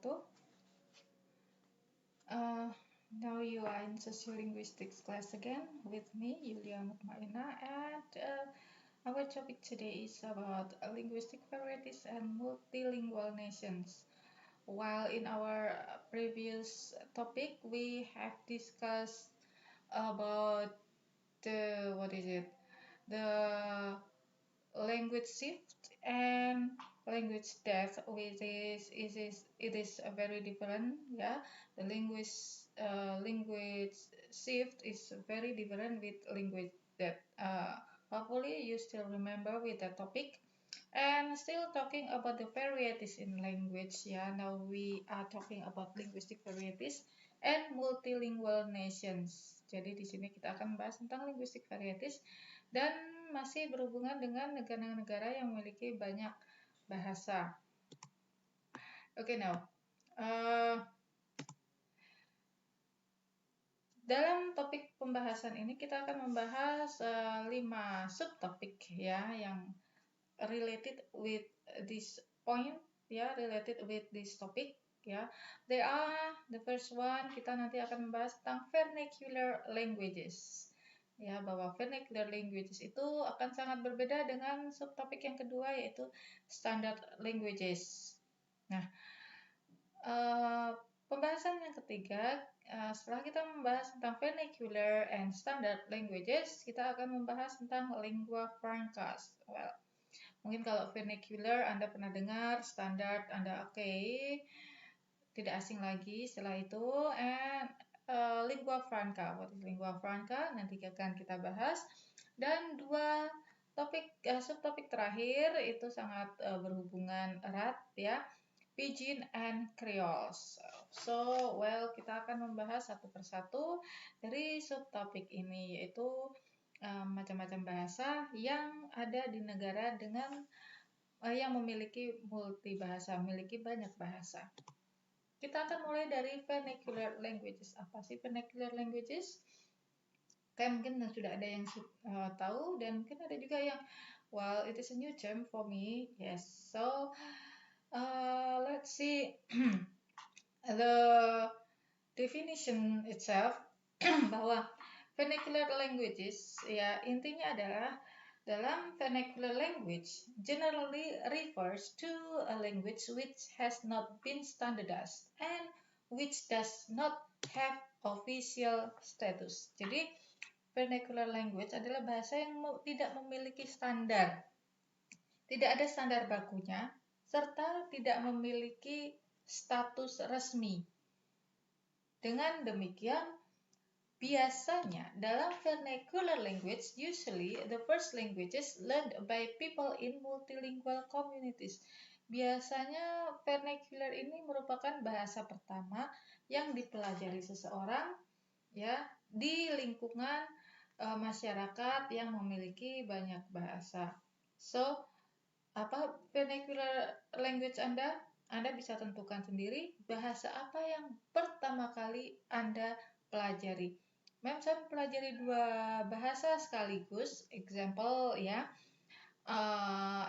wabarakatuh. Now you are in Sociolinguistics class again with me, Yulia Mutmaina, and our topic today is about linguistic varieties and multilingual nations. While in our previous topic, we have discussed about the language shift and language death, which is a very different. Yeah, the language shift is very different with language death. Hopefully you still remember with the topic. And still talking about the varieties in language. Yeah, now we are talking about linguistic varieties and multilingual nations. Jadi di sini kita akan bahas tentang linguistic varieties dan masih berhubungan dengan negara-negara yang memiliki banyak bahasa. Okay, now dalam topik pembahasan ini kita akan membahas 5 subtopik ya yang related with this point ya, related with this topic ya. They are the first one, kita nanti akan membahas tentang vernacular languages. Ya, bahwa vernacular languages itu akan sangat berbeda dengan subtopik yang kedua yaitu standard languages. Nah, pembahasan yang ketiga, setelah kita membahas tentang vernacular and standard languages, kita akan membahas tentang lingua francas. Well, mungkin kalau vernacular Anda pernah dengar, standard Anda oke, tidak asing lagi setelah itu. And lingua franca, what is lingua franca? Nanti akan kita bahas. Dan dua subtopik terakhir itu sangat berhubungan erat ya, Pidgin and Creoles. So, well, kita akan membahas satu persatu dari subtopik ini, yaitu macam-macam bahasa yang ada di negara dengan yang memiliki multibahasa, memiliki banyak bahasa. Kita akan mulai dari vernacular languages. Apa sih vernacular languages? Kayak mungkin sudah ada yang tahu dan mungkin ada juga yang, well, it is a new term for me. Yes, so let's see the definition itself bahwa vernacular languages ya intinya adalah dalam vernacular language generally refers to a language which has not been standardized and which does not have official status. Jadi vernacular language adalah bahasa yang tidak memiliki standar. Tidak ada standar bakunya serta tidak memiliki status resmi. Dengan demikian, biasanya dalam vernacular language, usually the first languages learned by people in multilingual communities. Biasanya vernacular ini merupakan bahasa pertama yang dipelajari seseorang ya di lingkungan masyarakat yang memiliki banyak bahasa. So, apa vernacular language Anda? Anda bisa tentukan sendiri bahasa apa yang pertama kali Anda pelajari. Saya pelajari dua bahasa sekaligus. Example ya,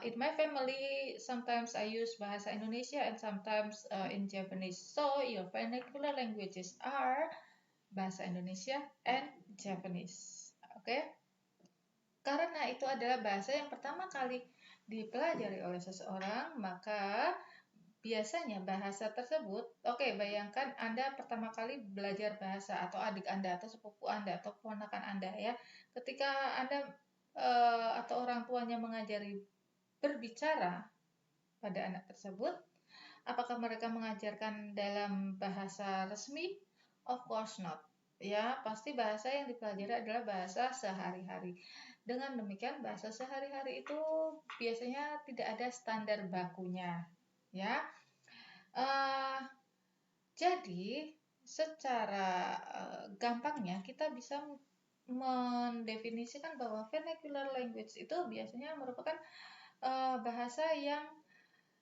in my family sometimes I use bahasa Indonesia and sometimes in Japanese. So your vernacular languages are bahasa Indonesia and Japanese. Okay? Karena itu adalah bahasa yang pertama kali dipelajari oleh seseorang, maka biasanya bahasa tersebut, bayangkan Anda pertama kali belajar bahasa atau adik Anda atau sepupu Anda atau ponakan Anda ya. Ketika Anda atau orang tuanya mengajari berbicara pada anak tersebut, apakah mereka mengajarkan dalam bahasa resmi? Of course not. Ya, pasti bahasa yang dipelajari adalah bahasa sehari-hari. Dengan demikian, bahasa sehari-hari itu biasanya tidak ada standar bakunya. Ya, jadi secara gampangnya kita bisa mendefinisikan bahwa vernacular language itu biasanya merupakan bahasa yang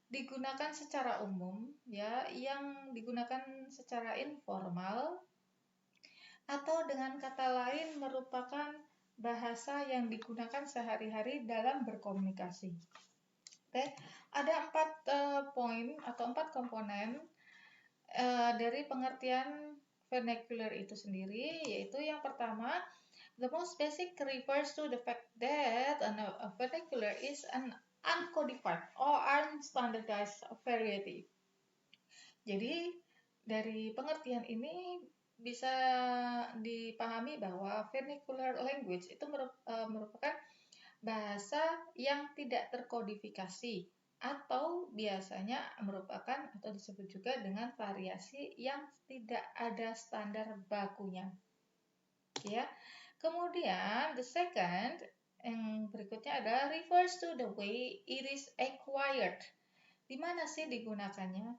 digunakan secara umum, ya, yang digunakan secara informal, atau dengan kata lain merupakan bahasa yang digunakan sehari-hari dalam berkomunikasi. Ada 4 poin atau 4 komponen dari pengertian vernacular itu sendiri, yaitu yang pertama, the most basic refers to the fact that a vernacular is an uncodified or unstandardized variety. Jadi dari pengertian ini bisa dipahami bahwa vernacular language itu merupakan bahasa yang tidak terkodifikasi atau biasanya merupakan atau disebut juga dengan variasi yang tidak ada standar bakunya. Ya. Kemudian the second yang berikutnya adalah refers to the way it is acquired. Di mana sih digunakannya?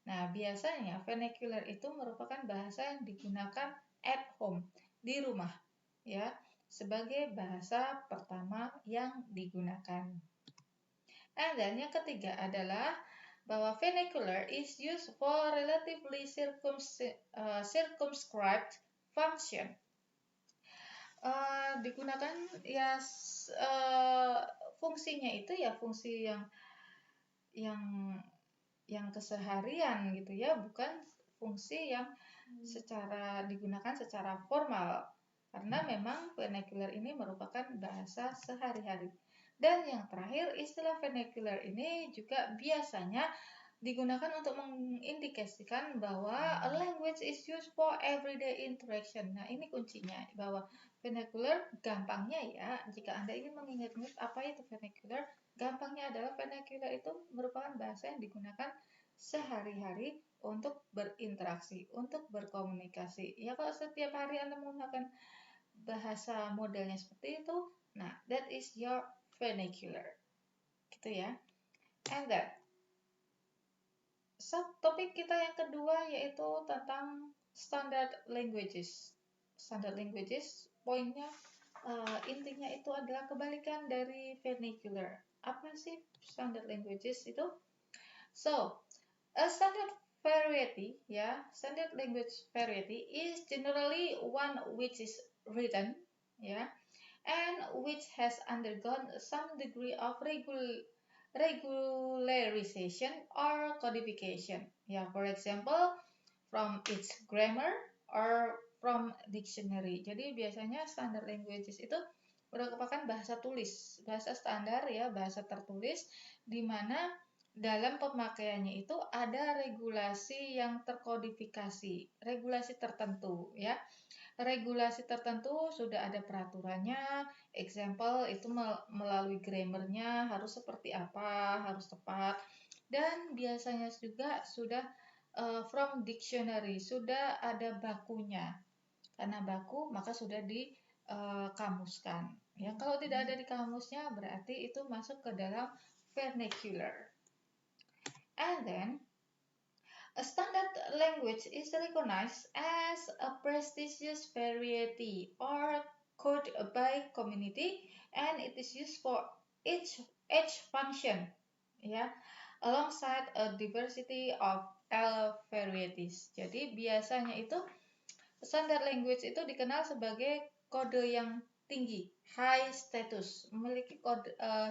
Nah, biasanya vernacular itu merupakan bahasa yang digunakan at home, di rumah, ya, sebagai bahasa pertama yang digunakan. And then yang ketiga adalah bahwa vernacular is used for relatively circumscribed function. Digunakan ya fungsinya itu ya fungsi yang keseharian gitu ya, bukan fungsi yang digunakan secara formal, karena memang vernacular ini merupakan bahasa sehari-hari. Dan yang terakhir, istilah vernacular ini juga biasanya digunakan untuk mengindikasikan bahwa a language is used for everyday interaction. Nah, ini kuncinya, bahwa vernacular gampangnya ya, jika Anda ingin mengingat-ingat apa itu vernacular, gampangnya adalah vernacular itu merupakan bahasa yang digunakan sehari-hari untuk berinteraksi, untuk berkomunikasi. Ya, kalau setiap hari Anda menggunakan bahasa modelnya seperti itu, nah, that is your vernacular. Gitu ya. And then, topik kita yang kedua yaitu tentang standard languages. Standard languages, poinnya intinya itu adalah kebalikan dari vernacular. Apa sih standard languages itu? So, a standard language variety is generally one which is written, and which has undergone some degree of regularization or codification. For example, from its grammar or from dictionary. Jadi biasanya standard languages itu merupakan bahasa tulis, bahasa standar ya, bahasa tertulis, di mana dalam pemakaiannya itu ada regulasi yang terkodifikasi, regulasi tertentu ya. Regulasi tertentu sudah ada peraturannya, example itu melalui grammarnya harus seperti apa, harus tepat, dan biasanya juga sudah from dictionary, sudah ada bakunya. Karena baku maka sudah dikamuskan. Ya, kalau tidak ada di kamusnya berarti itu masuk ke dalam vernacular. And then, a standard language is recognized as a prestigious variety or code by community, and it is used for each function, alongside a diversity of varieties. Jadi biasanya itu standard language itu dikenal sebagai kode yang tinggi, high status, memiliki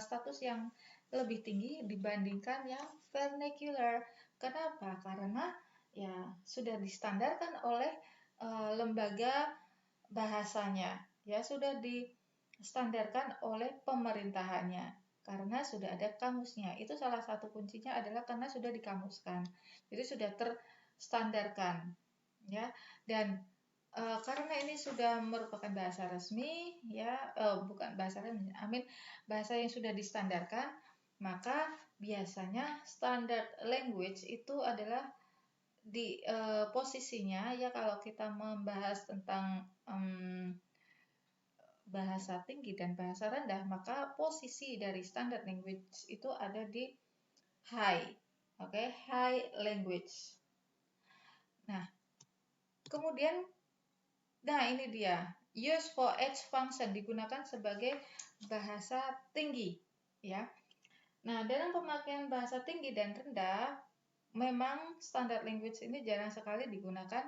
status yang lebih tinggi dibandingkan yang vernacular. Kenapa? Karena ya sudah distandarkan oleh lembaga bahasanya, ya sudah distandarkan oleh pemerintahannya karena sudah ada kamusnya. Itu salah satu kuncinya adalah karena sudah dikamuskan. Jadi sudah terstandarkan, ya. Dan karena ini sudah merupakan bahasa resmi, bukan bahasa resmi, bahasa yang sudah distandarkan, maka biasanya standard language itu adalah di posisinya ya kalau kita membahas tentang bahasa tinggi dan bahasa rendah, maka posisi dari standard language itu ada di high, high language. Nah, kemudian, ini dia, use for each function digunakan sebagai bahasa tinggi, ya. Nah, dalam pemakaian bahasa tinggi dan rendah, memang standard language ini jarang sekali digunakan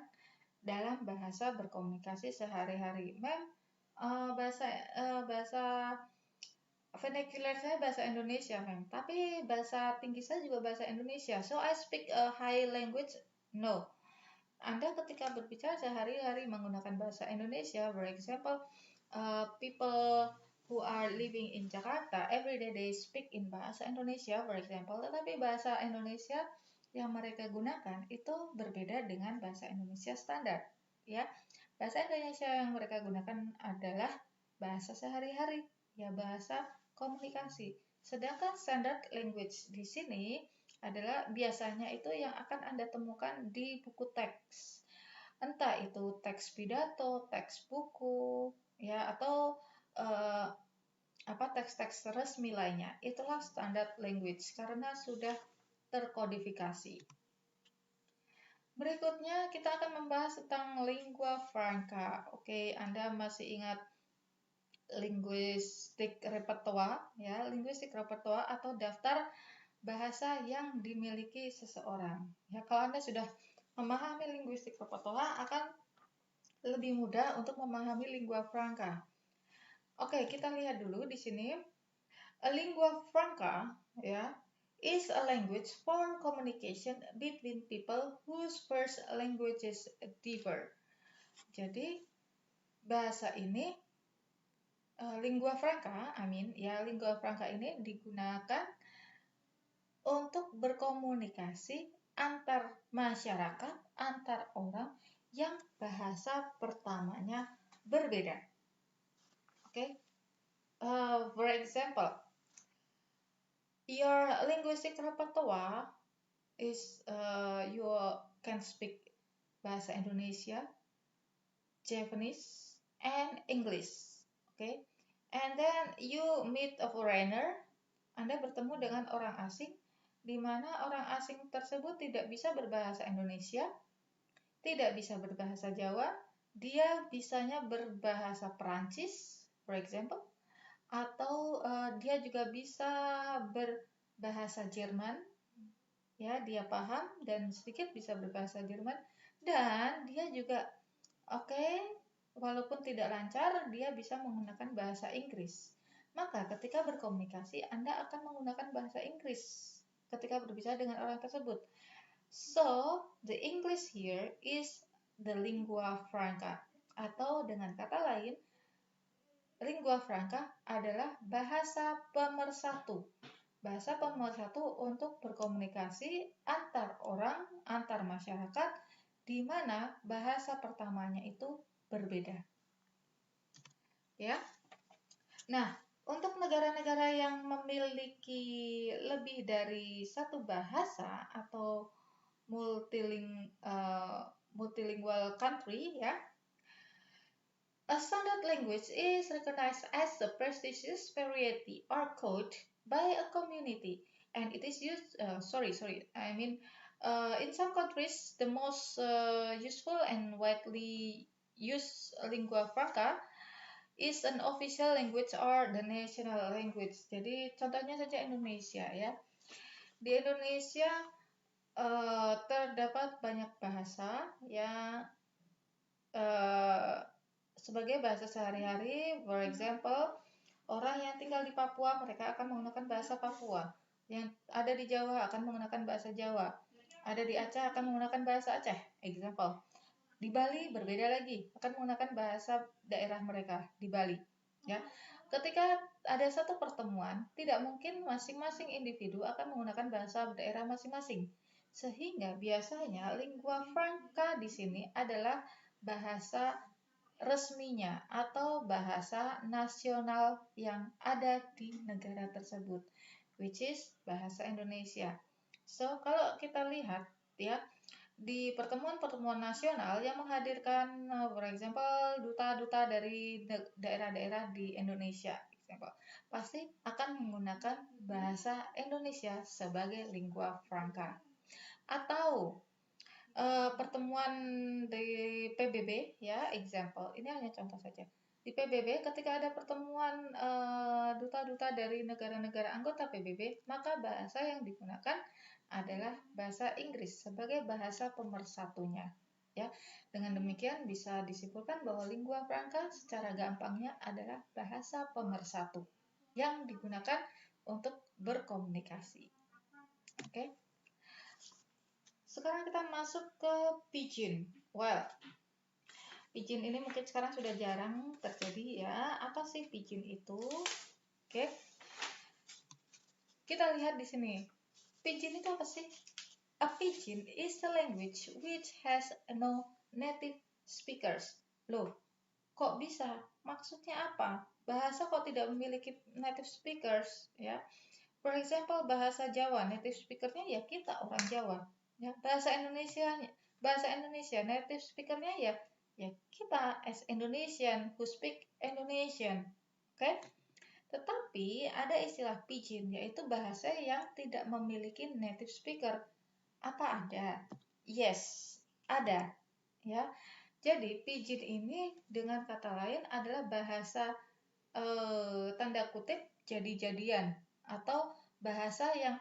dalam bahasa berkomunikasi sehari-hari. Bahasa vernacular saya bahasa Indonesia, tapi bahasa tinggi saya juga bahasa Indonesia. So I speak a high language? No. Anda ketika berbicara sehari-hari menggunakan bahasa Indonesia, for example, people who are living in Jakarta, every day they speak in bahasa Indonesia, for example, tetapi bahasa Indonesia yang mereka gunakan itu berbeda dengan bahasa Indonesia standar, ya. Bahasa Indonesia yang mereka gunakan adalah bahasa sehari-hari, ya, bahasa komunikasi. Sedangkan standard language di sini adalah biasanya itu yang akan Anda temukan di buku teks. Entah itu teks pidato, teks buku, ya, atau teks-teks resmi lainnya. Itulah standard language karena sudah terkodifikasi. Berikutnya kita akan membahas tentang lingua franca. Oke, Anda masih ingat linguistic repertoire, ya, linguistic repertoire atau daftar bahasa yang dimiliki seseorang. Ya, kalau Anda sudah memahami linguistic repertoire, akan lebih mudah untuk memahami lingua franca. Oke, kita lihat dulu di sini. A lingua franca, ya, is a language for communication between people whose first languages differ. Jadi bahasa ini lingua franca ini digunakan untuk berkomunikasi antar masyarakat, antar orang yang bahasa pertamanya berbeda. Okay? For example, your linguistic repertoire is you can speak bahasa Indonesia, Japanese, and English. Okay? And then you meet a foreigner. Anda bertemu dengan orang asing, di mana orang asing tersebut tidak bisa berbahasa Indonesia, tidak bisa berbahasa Jawa, dia bisanya berbahasa Perancis, for example, atau dia juga bisa berbahasa Jerman, ya, dia paham dan sedikit bisa berbahasa Jerman, dan dia juga walaupun tidak lancar, dia bisa menggunakan bahasa Inggris. Maka ketika berkomunikasi, Anda akan menggunakan bahasa Inggris ketika berbicara dengan orang tersebut. So, the English here is the lingua franca. Atau dengan kata lain, lingua franca adalah bahasa pemersatu. Bahasa pemersatu untuk berkomunikasi antar orang, antar masyarakat, di mana bahasa pertamanya itu berbeda. Ya. Nah, untuk negara-negara yang memiliki lebih dari satu bahasa atau multilingual country, ya, a standard language is recognized as a prestigious variety or code by a community, and it is used. In some countries, the most useful and widely used lingua franca is an official language or the national language. Jadi contohnya saja Indonesia, ya. Di Indonesia terdapat banyak bahasa yang sebagai bahasa sehari-hari. For example, orang yang tinggal di Papua, mereka akan menggunakan bahasa Papua. Yang ada di Jawa akan menggunakan bahasa Jawa. Ada di Aceh akan menggunakan bahasa Aceh. Example. Di Bali berbeda lagi, akan menggunakan bahasa daerah mereka di Bali. Ya. Ketika ada satu pertemuan, tidak mungkin masing-masing individu akan menggunakan bahasa daerah masing-masing. Sehingga biasanya lingua franca di sini adalah bahasa resminya atau bahasa nasional yang ada di negara tersebut, which is bahasa Indonesia. So, kalau kita lihat, ya, di pertemuan-pertemuan nasional yang menghadirkan, for example, duta-duta dari daerah-daerah di Indonesia, example, pasti akan menggunakan bahasa Indonesia sebagai lingua franca. Atau pertemuan di PBB, ya, example, ini hanya contoh saja. Di PBB, ketika ada pertemuan duta-duta dari negara-negara anggota PBB, maka bahasa yang digunakan adalah bahasa Inggris sebagai bahasa pemersatunya. Ya, dengan demikian bisa disimpulkan bahwa lingua franca secara gampangnya adalah bahasa pemersatu yang digunakan untuk berkomunikasi. Oke. sekarang kita masuk ke pidgin. Well, pidgin ini mungkin sekarang sudah jarang terjadi ya. Apa sih pidgin itu? Oke. Kita lihat di sini. Pidgin itu apa sih? A pidgin is a language which has no native speakers. Loh, kok bisa? Maksudnya apa? Bahasa kok tidak memiliki native speakers, ya? For example, bahasa Jawa, native speakernya ya kita orang Jawa. Ya, bahasa Indonesia, native speakernya ya kita as Indonesian who speak Indonesian. Oke? Okay? Tetapi ada istilah pidgin, yaitu bahasa yang tidak memiliki native speaker. Apa ada? Yes, ada. Ya. Jadi pidgin ini dengan kata lain adalah bahasa tanda kutip jadi-jadian atau bahasa yang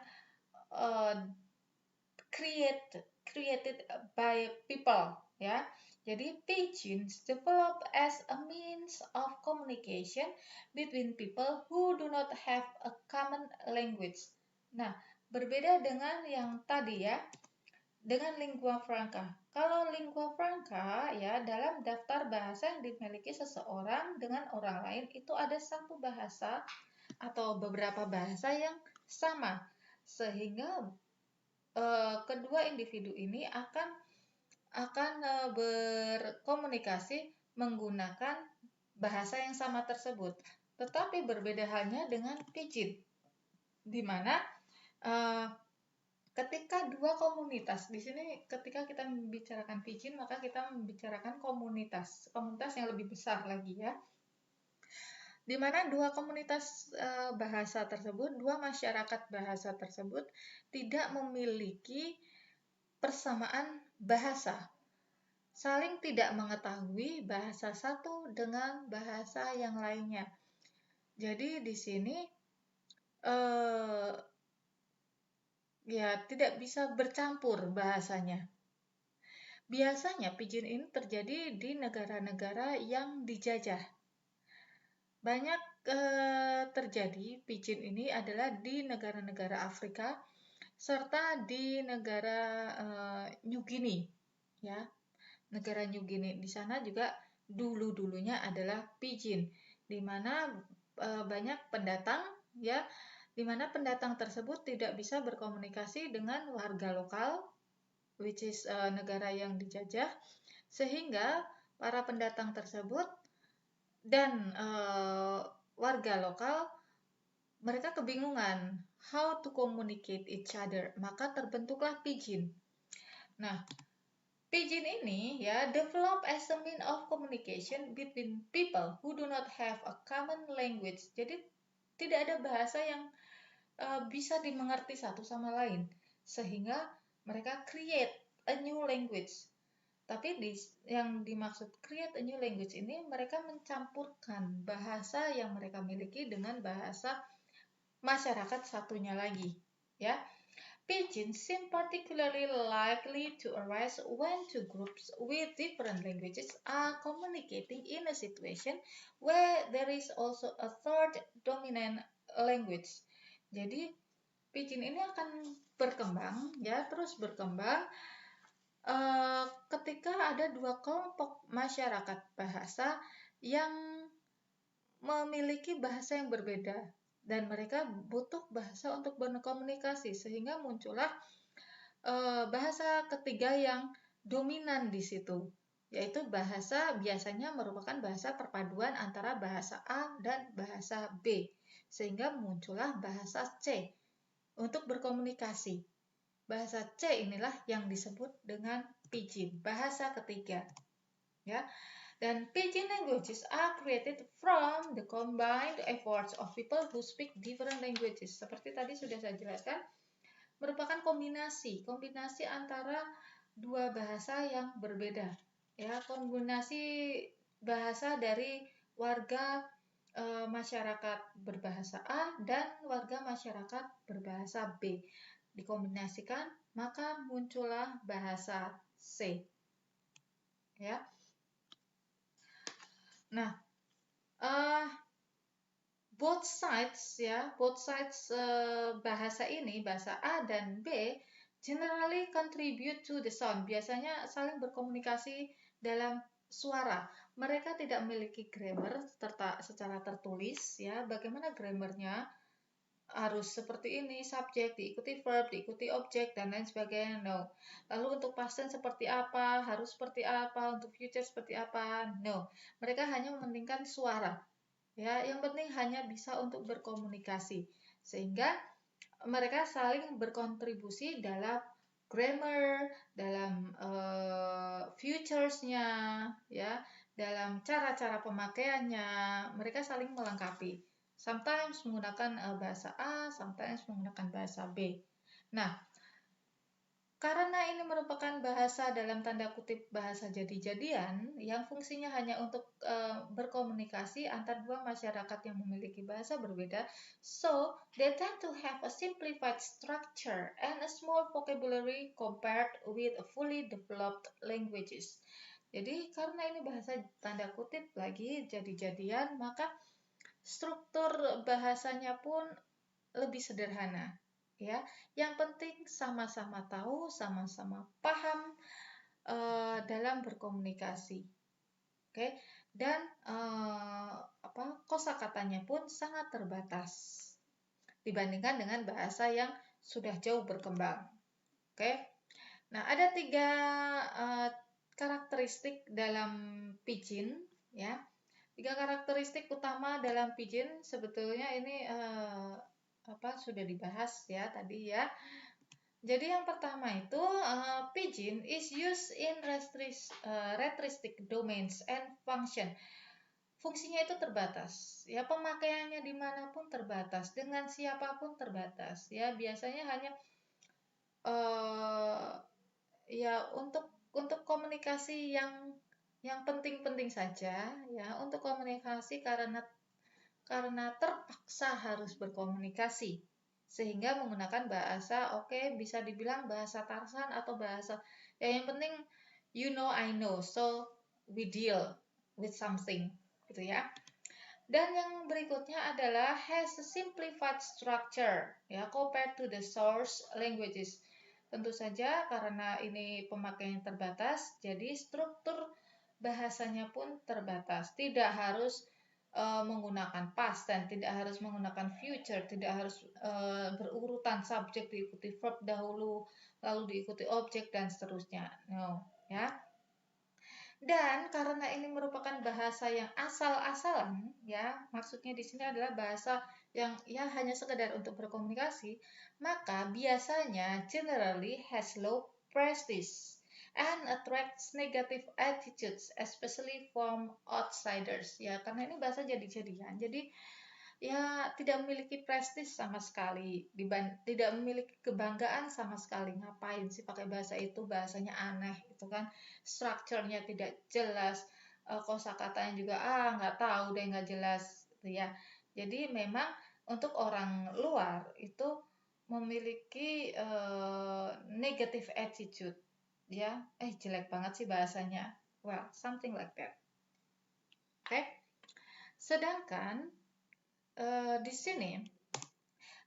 created by people, ya. Jadi pidgins develop as a means of communication between people who do not have a common language. Nah, berbeda dengan yang tadi ya, dengan lingua franca. Kalau lingua franca ya dalam daftar bahasa yang dimiliki seseorang dengan orang lain itu ada satu bahasa atau beberapa bahasa yang sama, sehingga kedua individu ini akan berkomunikasi menggunakan bahasa yang sama tersebut. Tetapi berbeda halnya dengan pidgin, di mana ketika dua komunitas, di sini ketika kita membicarakan pidgin maka kita membicarakan komunitas yang lebih besar lagi ya. Di mana dua komunitas bahasa tersebut, dua masyarakat bahasa tersebut tidak memiliki persamaan bahasa, saling tidak mengetahui bahasa satu dengan bahasa yang lainnya. Jadi di sini ya tidak bisa bercampur bahasanya. Biasanya pidgin ini terjadi di negara-negara yang dijajah. Banyak terjadi pidgin ini adalah di negara-negara Afrika serta di negara New Guinea, ya. Negara New Guinea di sana juga dulunya adalah pidgin, di mana banyak pendatang, ya, di mana pendatang tersebut tidak bisa berkomunikasi dengan warga lokal, which is negara yang dijajah, sehingga para pendatang tersebut dan warga lokal mereka kebingungan how to communicate each other, maka terbentuklah pidgin. Nah, pidgin ini ya develop as a mean of communication between people who do not have a common language. Jadi tidak ada bahasa yang bisa dimengerti satu sama lain, sehingga mereka create a new language. Tapi yang dimaksud create a new language ini mereka mencampurkan bahasa yang mereka miliki dengan bahasa masyarakat satunya lagi, ya. Pidgin seem particularly likely to arise when two groups with different languages are communicating in a situation where there is also a third dominant language. Jadi pidgin ini akan berkembang, ya, terus berkembang ketika ada dua kelompok masyarakat bahasa yang memiliki bahasa yang berbeda dan mereka butuh bahasa untuk berkomunikasi, sehingga muncullah bahasa ketiga yang dominan di situ, yaitu bahasa biasanya merupakan bahasa perpaduan antara bahasa A dan bahasa B, sehingga muncullah bahasa C untuk berkomunikasi. Bahasa C inilah yang disebut dengan pidgin, bahasa ketiga. Ya. Dan pidgin languages are created from the combined efforts of people who speak different languages. Seperti tadi sudah saya jelaskan, merupakan kombinasi antara dua bahasa yang berbeda. Ya, kombinasi bahasa dari warga masyarakat berbahasa A dan warga masyarakat berbahasa B. Dikombinasikan, maka muncullah bahasa C. Ya. Nah, both sides bahasa ini, bahasa A dan B generally contribute to the sound. Biasanya saling berkomunikasi dalam suara. Mereka tidak memiliki grammar secara tertulis, ya. Bagaimana grammarnya? Harus seperti ini, subjek, diikuti verb, diikuti objek, dan lain sebagainya. No. Lalu untuk past tense seperti apa? Harus seperti apa? Untuk future seperti apa? No. Mereka hanya mementingkan suara. Ya, yang penting hanya bisa untuk berkomunikasi. Sehingga mereka saling berkontribusi dalam grammar, dalam futures-nya, ya, dalam cara-cara pemakaiannya. Mereka saling melengkapi. Sometimes menggunakan bahasa A, sometimes menggunakan bahasa B. Nah, karena ini merupakan bahasa dalam tanda kutip bahasa jadi-jadian yang fungsinya hanya untuk berkomunikasi antar dua masyarakat yang memiliki bahasa berbeda, so they tend to have a simplified structure and a small vocabulary compared with fully developed languages. Jadi karena ini bahasa tanda kutip lagi jadi-jadian, maka struktur bahasanya pun lebih sederhana, ya. Yang penting sama-sama tahu, sama-sama paham dalam berkomunikasi. Oke. Dan kosakatanya pun sangat terbatas dibandingkan dengan bahasa yang sudah jauh berkembang. Oke. Nah, ada 3 karakteristik dalam pidgin, ya. 3 karakteristik utama dalam pidgin sebetulnya ini sudah dibahas ya tadi ya. Jadi yang pertama itu pidgin is used in retristic domains and function. Fungsinya itu terbatas, ya, pemakaiannya dimanapun terbatas, dengan siapapun terbatas, ya. Biasanya hanya ya untuk komunikasi yang penting-penting saja, ya, untuk komunikasi karena terpaksa harus berkomunikasi sehingga menggunakan bahasa, bisa dibilang bahasa Tarsan atau bahasa yang penting you know I know, so we deal with something, gitu ya. Dan yang berikutnya adalah has a simplified structure, ya, compared to the source languages. Tentu saja karena ini pemakaian terbatas, jadi struktur bahasanya pun terbatas. Tidak harus menggunakan past tense, tidak harus menggunakan future, tidak harus berurutan subjek diikuti verb dahulu, lalu diikuti objek dan seterusnya. No, ya. Dan karena ini merupakan bahasa yang asal-asalan, ya, maksudnya di sini adalah bahasa yang ya hanya sekedar untuk berkomunikasi, maka biasanya generally has low prestige and attracts negative attitudes, especially from outsiders. Ya, karena ini bahasa jadi-jadian. Jadi ya tidak memiliki prestis sama sekali, tidak memiliki kebanggaan sama sekali. Ngapain sih pakai bahasa itu? Bahasanya aneh, gitu kan? Strukturnya tidak jelas, kosakatanya juga nggak tahu deh, nggak jelas, gitu ya. Jadi memang untuk orang luar itu memiliki negative attitude, ya. Jelek banget sih bahasanya. Well, something like that. Oke. Sedangkan di sini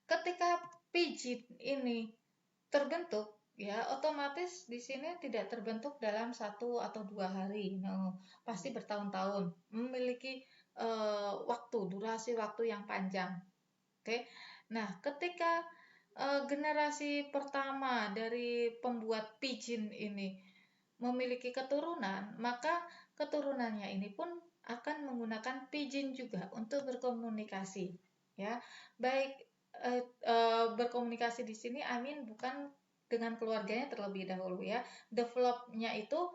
ketika pidgin ini terbentuk, ya, otomatis di sini tidak terbentuk dalam 1 atau 2 hari. No, pasti bertahun-tahun, memiliki durasi waktu yang panjang. Oke. Nah, ketika generasi pertama dari pembuat pidgin ini memiliki keturunan, maka keturunannya ini pun akan menggunakan pidgin juga untuk berkomunikasi, ya. Baik berkomunikasi di sini bukan dengan keluarganya terlebih dahulu, ya. Developnya itu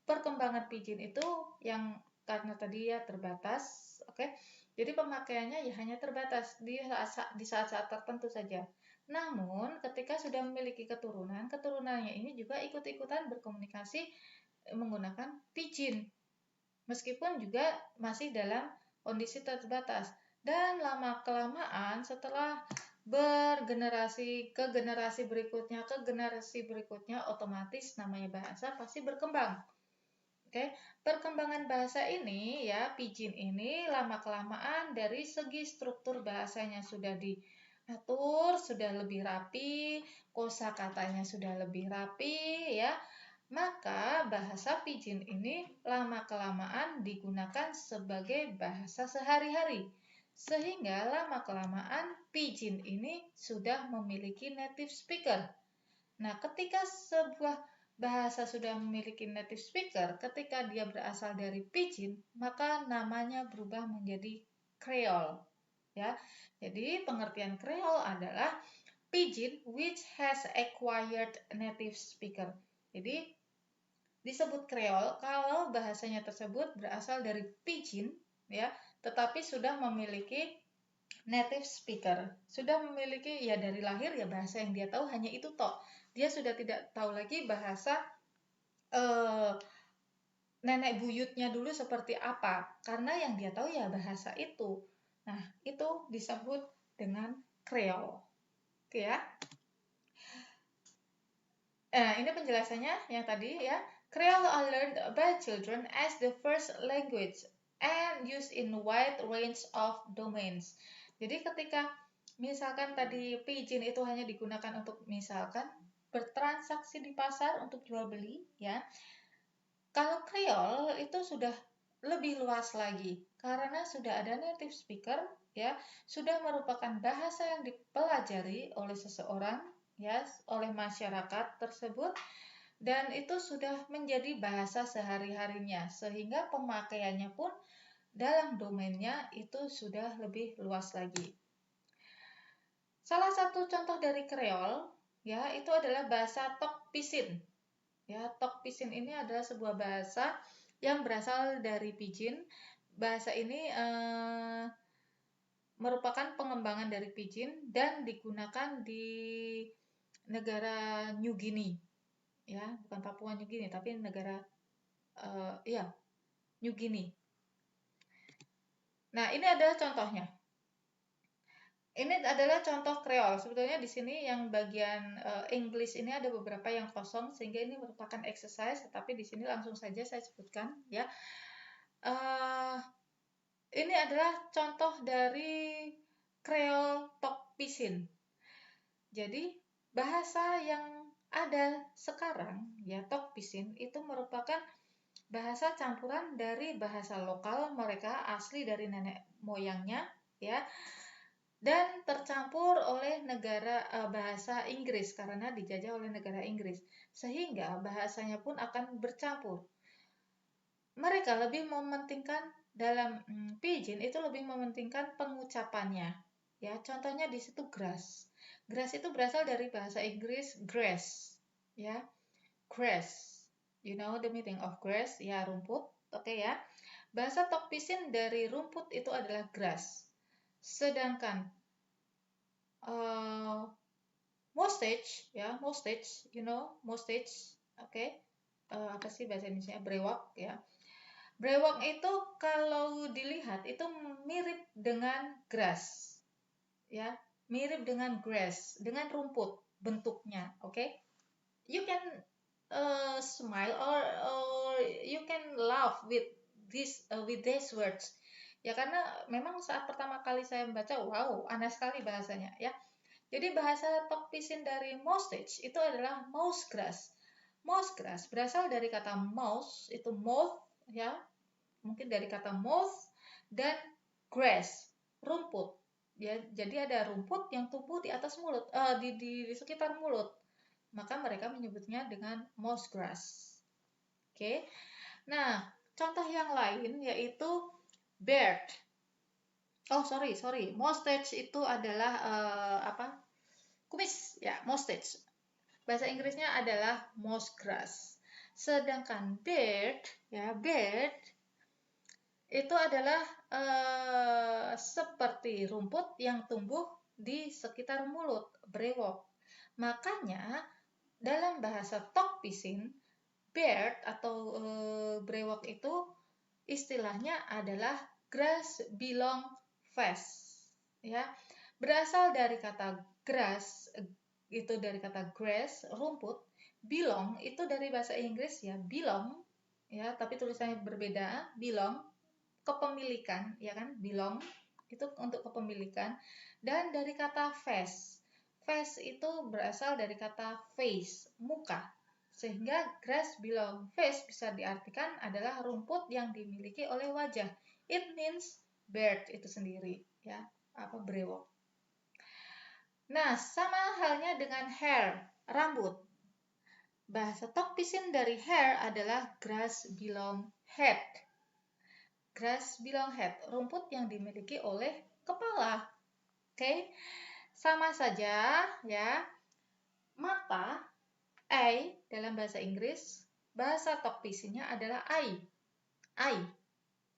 perkembangan pidgin itu yang karena tadi ya terbatas, oke. Jadi pemakaiannya ya hanya terbatas di saat-saat tertentu saja. Namun ketika sudah memiliki keturunan, keturunannya ini juga ikut-ikutan berkomunikasi menggunakan pidgin. Meskipun juga masih dalam kondisi terbatas. Dan lama-kelamaan setelah bergenerasi ke generasi berikutnya, otomatis namanya bahasa pasti berkembang. Oke, perkembangan bahasa ini ya, pidgin ini lama-kelamaan dari segi struktur bahasanya sudah atur, sudah lebih rapi, kosakatanya sudah lebih rapi, ya. Maka bahasa Pidgin ini lama-kelamaan digunakan sebagai bahasa sehari-hari. Sehingga lama-kelamaan Pidgin ini sudah memiliki native speaker. Nah, ketika sebuah bahasa sudah memiliki native speaker, ketika dia berasal dari Pidgin, maka namanya berubah menjadi Creole. Ya, jadi pengertian Creole adalah Pidgin which has acquired native speaker. Jadi disebut Creole kalau bahasanya tersebut berasal dari Pidgin, ya, tetapi sudah memiliki native speaker, sudah memiliki ya dari lahir ya bahasa yang dia tahu hanya itu toh. Dia sudah tidak tahu lagi bahasa nenek buyutnya dulu seperti apa, karena yang dia tahu ya bahasa itu. Nah, itu disebut dengan Creole. Oke ya. Nah, ini penjelasannya yang tadi ya. Creole are learned by children as the first language and used in wide range of domains. Jadi ketika misalkan tadi Pidgin itu hanya digunakan untuk misalkan bertransaksi di pasar untuk jual beli ya. Kalau Creole itu sudah lebih luas lagi karena sudah ada native speaker ya, sudah merupakan bahasa yang dipelajari oleh seseorang ya, oleh masyarakat tersebut dan itu sudah menjadi bahasa sehari-harinya sehingga pemakaiannya pun dalam domainnya itu sudah lebih luas lagi. Salah satu contoh dari Creole ya itu adalah bahasa Tok Pisin. Ya, Tok Pisin ini adalah sebuah bahasa yang berasal dari Pidgin. Bahasa ini merupakan pengembangan dari Pidgin dan digunakan di negara New Guinea. Ya, bukan Papua New Guinea, tapi negara ya, New Guinea. Nah, ini adalah contohnya. Ini adalah contoh Creole. Sebetulnya di sini yang bagian English ini ada beberapa yang kosong sehingga ini merupakan exercise, tapi di sini langsung saja saya sebutkan ya. Ini adalah contoh dari Creole Tok Pisin. Jadi bahasa yang ada sekarang ya Tok Pisin itu merupakan bahasa campuran dari bahasa lokal mereka asli dari nenek moyangnya ya. Dan tercampur oleh negara bahasa Inggris karena dijajah oleh negara Inggris sehingga bahasanya pun akan bercampur. Mereka lebih mementingkan dalam Pidgin itu lebih mementingkan pengucapannya. Ya, contohnya di situ grass. Grass itu berasal dari bahasa Inggris grass, ya. Grass. You know the meaning of grass? Ya, rumput. Oke ya. Bahasa Tok Pisin dari rumput itu adalah grass. Sedangkan mustache, ya, mustache, you know, mustache, oke. Apa sih bahasa Indonesia? Brewok, ya. Brewok itu kalau dilihat itu mirip dengan grass, ya, mirip dengan grass, dengan rumput bentuknya, oke. You can smile or you can laugh with these words, ya karena memang saat pertama kali saya membaca, wow, aneh sekali bahasanya, ya. Jadi bahasa Tok Pisin dari mustache itu adalah mouse grass. Mouse grass berasal dari kata mouse, itu mouth, ya, mungkin dari kata mouth dan grass, rumput. Ya, jadi ada rumput yang tumbuh di atas mulut, di sekitar mulut. Maka mereka menyebutnya dengan mouse grass. Oke. Nah, contoh yang lain yaitu bird. Oh, sorry. Mustache itu adalah kumis, ya, mustache. Bahasa Inggrisnya adalah mouse grass. Sedangkan bird, ya, bird itu adalah seperti rumput yang tumbuh di sekitar mulut, brewok. Makanya dalam bahasa Tok Pisin, bird atau brewok itu istilahnya adalah grass belong fast, ya. Berasal dari kata grass, itu dari kata grass, rumput. Belong itu dari bahasa Inggris ya, belong, ya, tapi tulisannya berbeda. Belong, kepemilikan, ya kan, belong itu untuk kepemilikan. dan dari kata face. Face itu berasal dari kata face, muka. Sehingga grass below face bisa diartikan adalah rumput yang dimiliki oleh wajah. It means beard itu sendiri, ya, brewok. Nah, sama halnya dengan hair, rambut. Bahasa Tok Pisin dari hair adalah grass below head. Grass below head, rumput yang dimiliki oleh kepala. Oke, sama saja ya. Mata, eye dalam bahasa Inggris, bahasa Tok Pisinnya adalah eye. Eye,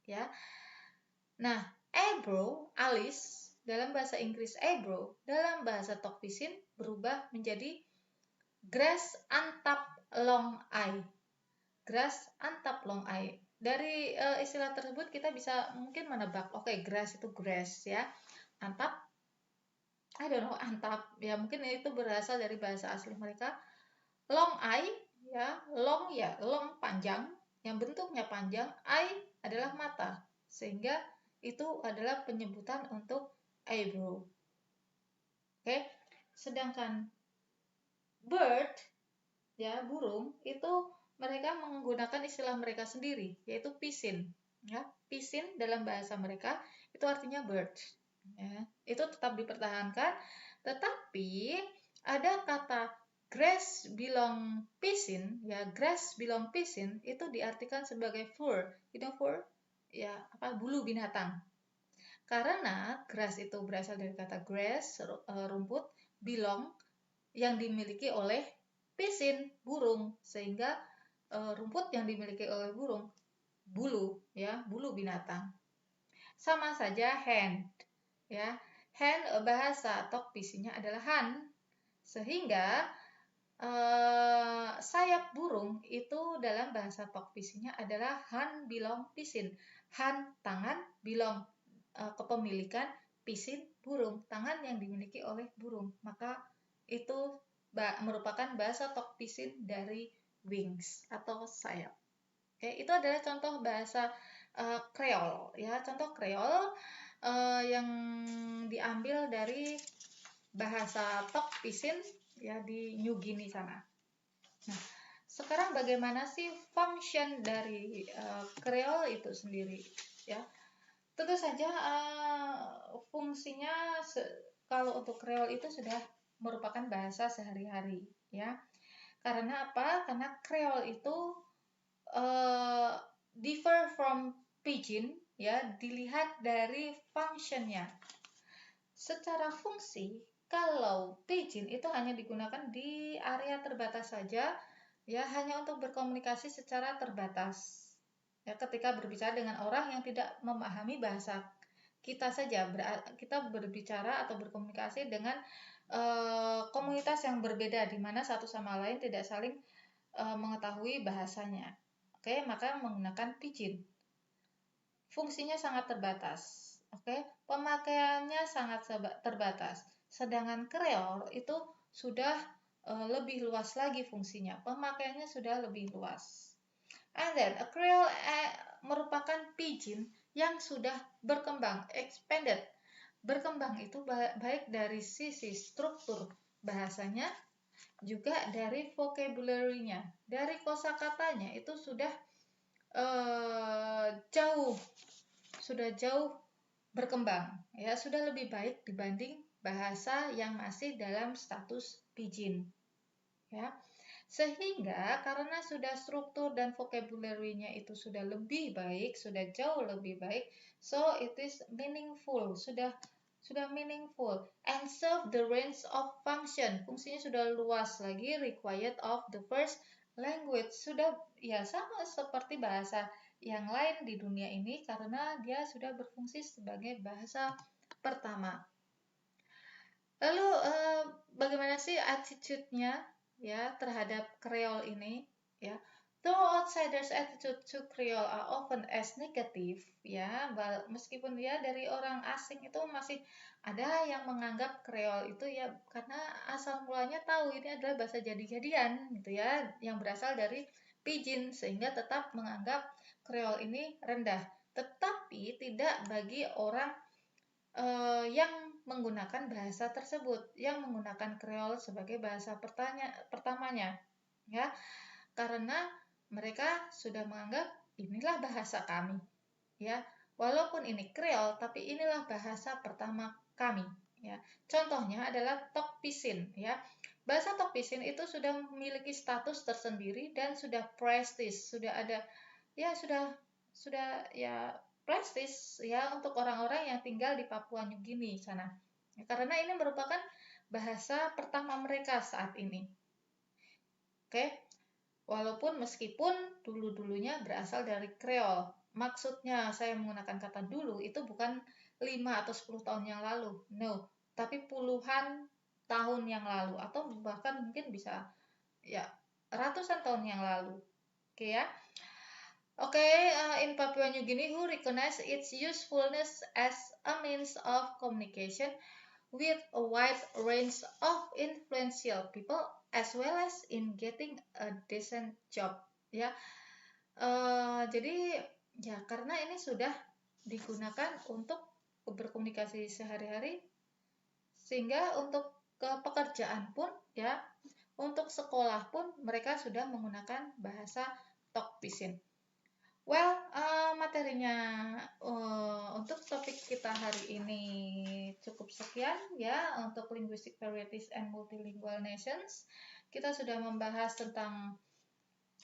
ya. Nah, eyebrow, alis, dalam bahasa Inggris eyebrow, dalam bahasa Tok Pisin berubah menjadi grass antap long eye. Grass antap long eye. Dari istilah tersebut kita bisa mungkin menebak, oke, grass itu grass ya. Antap, I don't know, antap ya, mungkin itu berasal dari bahasa asli mereka. Long eye ya, long panjang, yang bentuknya panjang, eye adalah mata. Sehingga itu adalah penyebutan untuk eyebrow. Oke, sedangkan bird ya, burung itu mereka menggunakan istilah mereka sendiri, yaitu pisin. Ya, pisin dalam bahasa mereka itu artinya bird. Ya, itu tetap dipertahankan, tetapi ada kata grass belong pisin, ya, grass belong pisin itu diartikan sebagai fur. Fur? Ya, bulu binatang. Karena grass itu berasal dari kata grass, rumput, belong yang dimiliki oleh pisin, burung, sehingga rumput yang dimiliki oleh burung, bulu, ya, bulu binatang. Sama saja hand, ya, hand bahasa Tok Pisinnya adalah han, sehingga sayap burung itu dalam bahasa Tok Pisinnya adalah han bilong pisin. Han tangan, bilong kepemilikan, pisin burung, tangan yang dimiliki oleh burung. Maka itu merupakan bahasa Tok Pisin dari wings atau sayap. Oke, itu adalah contoh bahasa Kreol ya, contoh Kreol yang diambil dari bahasa Tok Pisin ya di New Guinea sana. Nah, sekarang bagaimana sih function dari Kreol itu sendiri ya? Tentu saja fungsinya kalau untuk Kreol itu sudah merupakan bahasa sehari-hari ya. Karena apa? Karena Kreol itu differ from Pidgin ya, dilihat dari functionnya. Secara fungsi, kalau Pidgin itu hanya digunakan di area terbatas saja, ya, hanya untuk berkomunikasi secara terbatas. Ya, ketika berbicara dengan orang yang tidak memahami bahasa kita saja, kita berbicara atau berkomunikasi dengan komunitas yang berbeda, di mana satu sama lain tidak saling mengetahui bahasanya. Oke, maka menggunakan Pidgin. Fungsinya sangat terbatas. Oke, pemakaiannya sangat terbatas. Sedangkan Kreol itu sudah lebih luas lagi fungsinya. Pemakaiannya sudah lebih luas. And then, Kreol merupakan Pidgin yang sudah berkembang, expanded. Berkembang itu baik dari sisi struktur bahasanya, juga dari vocabulary-nya, dari kosakatanya itu sudah jauh berkembang, ya, sudah lebih baik dibanding bahasa yang masih dalam status Pidgin, ya. Sehingga karena sudah struktur dan vocabulary-nya itu sudah lebih baik, sudah jauh lebih baik, so it is meaningful, sudah meaningful and serve the range of function. Fungsinya sudah luas lagi, required of the first language. Sudah ya sama seperti bahasa yang lain di dunia ini karena dia sudah berfungsi sebagai bahasa pertama. Lalu bagaimana sih attitude-nya ya terhadap Kreol ini ya? Though outsiders' attitude to Creole are often as negative, ya, meskipun dia dari orang asing itu masih ada yang menganggap Creole itu ya karena asal mulanya tahu ini adalah bahasa jadi-jadian gitu ya, yang berasal dari Pidgin sehingga tetap menganggap Creole ini rendah. Tetapi tidak bagi orang yang menggunakan bahasa tersebut, yang menggunakan Creole sebagai bahasa pertamanya, ya, karena mereka sudah menganggap inilah bahasa kami, ya, walaupun ini Creole, tapi inilah bahasa pertama kami, ya. Contohnya adalah Tok Pisin, ya. Bahasa Tok Pisin itu sudah memiliki status tersendiri dan sudah prestis, sudah ada, ya, sudah ya prestis ya untuk orang-orang yang tinggal di Papua New Guinea sana. Ya, karena ini merupakan bahasa pertama mereka saat ini. Oke, walaupun meskipun dulu-dulunya berasal dari Creole. Maksudnya saya menggunakan kata dulu itu bukan 5 atau 10 tahun yang lalu. No, tapi puluhan tahun yang lalu atau bahkan mungkin bisa ya ratusan tahun yang lalu. Oke ya. Okay, in Papua New Guinea, who recognize its usefulness as a means of communication with a wide range of influential people, as well as in getting a decent job. Ya, jadi ya karena ini sudah digunakan untuk berkomunikasi sehari-hari, sehingga untuk ke pekerjaan pun ya, untuk sekolah pun mereka sudah menggunakan bahasa Tok Pisin. Well, materinya untuk topik kita hari ini cukup sekian ya untuk linguistic varieties and multilingual nations. Kita sudah membahas tentang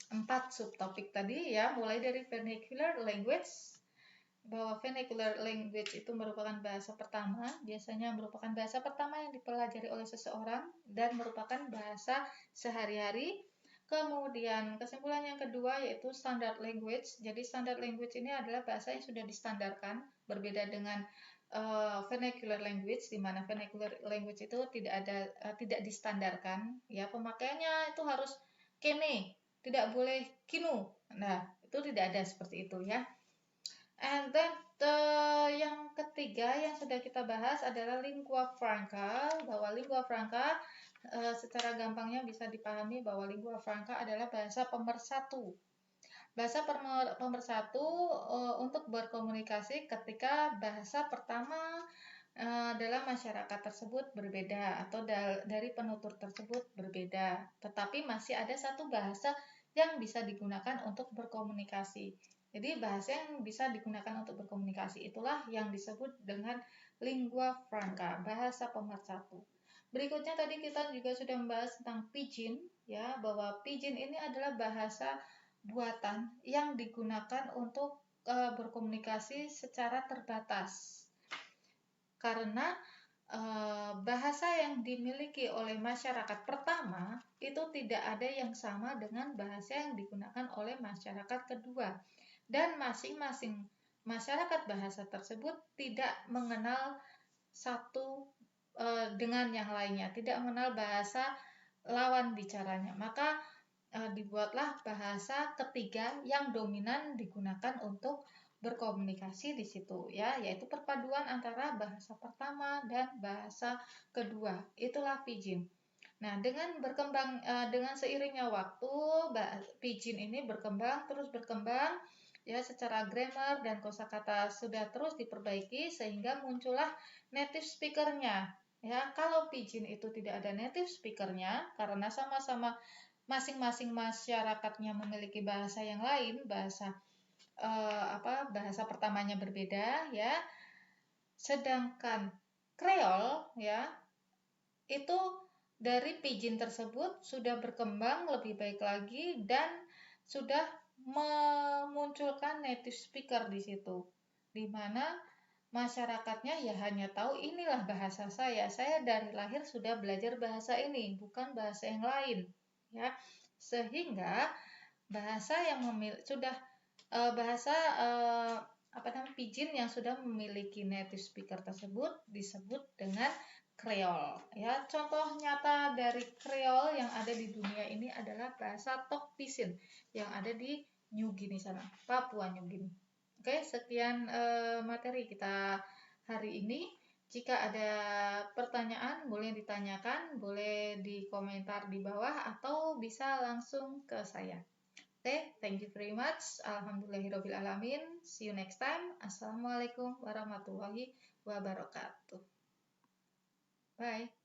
4 subtopik tadi ya, mulai dari vernacular language, bahwa vernacular language itu merupakan bahasa pertama, biasanya merupakan bahasa pertama yang dipelajari oleh seseorang dan merupakan bahasa sehari-hari. Kemudian kesimpulan yang kedua yaitu standard language. Jadi standard language ini adalah bahasa yang sudah distandarkan, berbeda dengan vernacular language, di mana vernacular language itu tidak distandarkan. Ya, pemakaiannya itu harus kene, tidak boleh kinu. Nah, itu tidak ada seperti itu ya. And then yang ketiga yang sudah kita bahas adalah lingua franca, bahwa lingua franca secara gampangnya bisa dipahami bahwa lingua franca adalah bahasa pemersatu. Bahasa pemersatu untuk berkomunikasi ketika bahasa pertama dalam masyarakat tersebut berbeda atau dari penutur tersebut berbeda. Tetapi masih ada satu bahasa yang bisa digunakan untuk berkomunikasi. Jadi bahasa yang bisa digunakan untuk berkomunikasi itulah yang disebut dengan lingua franca, bahasa pemersatu. Berikutnya tadi kita juga sudah membahas tentang pidgin, ya, bahwa pidgin ini adalah bahasa buatan yang digunakan untuk berkomunikasi secara terbatas. Karena bahasa yang dimiliki oleh masyarakat pertama itu tidak ada yang sama dengan bahasa yang digunakan oleh masyarakat kedua. Dan masing-masing masyarakat bahasa tersebut tidak mengenal satu dengan yang lainnya, tidak mengenal bahasa lawan bicaranya. Maka dibuatlah bahasa ketiga yang dominan digunakan untuk berkomunikasi di situ ya, yaitu perpaduan antara bahasa pertama dan bahasa kedua. Itulah pidgin. Nah, dengan seiringnya waktu, pidgin ini terus berkembang ya, secara grammar dan kosakata sudah terus diperbaiki sehingga muncullah native speaker-nya. Ya, kalau pidgin itu tidak ada native speaker-nya karena sama-sama masing-masing masyarakatnya memiliki bahasa yang lain, bahasa pertamanya berbeda ya. Sedangkan Creole ya itu dari pidgin tersebut sudah berkembang lebih baik lagi dan sudah memunculkan native speaker di situ, di mana masyarakatnya ya hanya tahu inilah bahasa saya dari lahir sudah belajar bahasa ini, bukan bahasa yang lain ya, sehingga bahasa yang pidgin yang sudah memiliki native speaker tersebut disebut dengan Creole ya. Contoh nyata dari Creole yang ada di dunia ini adalah bahasa Tok Pisin yang ada di New Guinea sana, Papua New Guinea. Oke, sekian materi kita hari ini. Jika ada pertanyaan, boleh ditanyakan, boleh di komentar di bawah, atau bisa langsung ke saya. Oke, thank you very much. Alhamdulillahirrabbilalamin. See you next time. Assalamualaikum warahmatullahi wabarakatuh. Bye.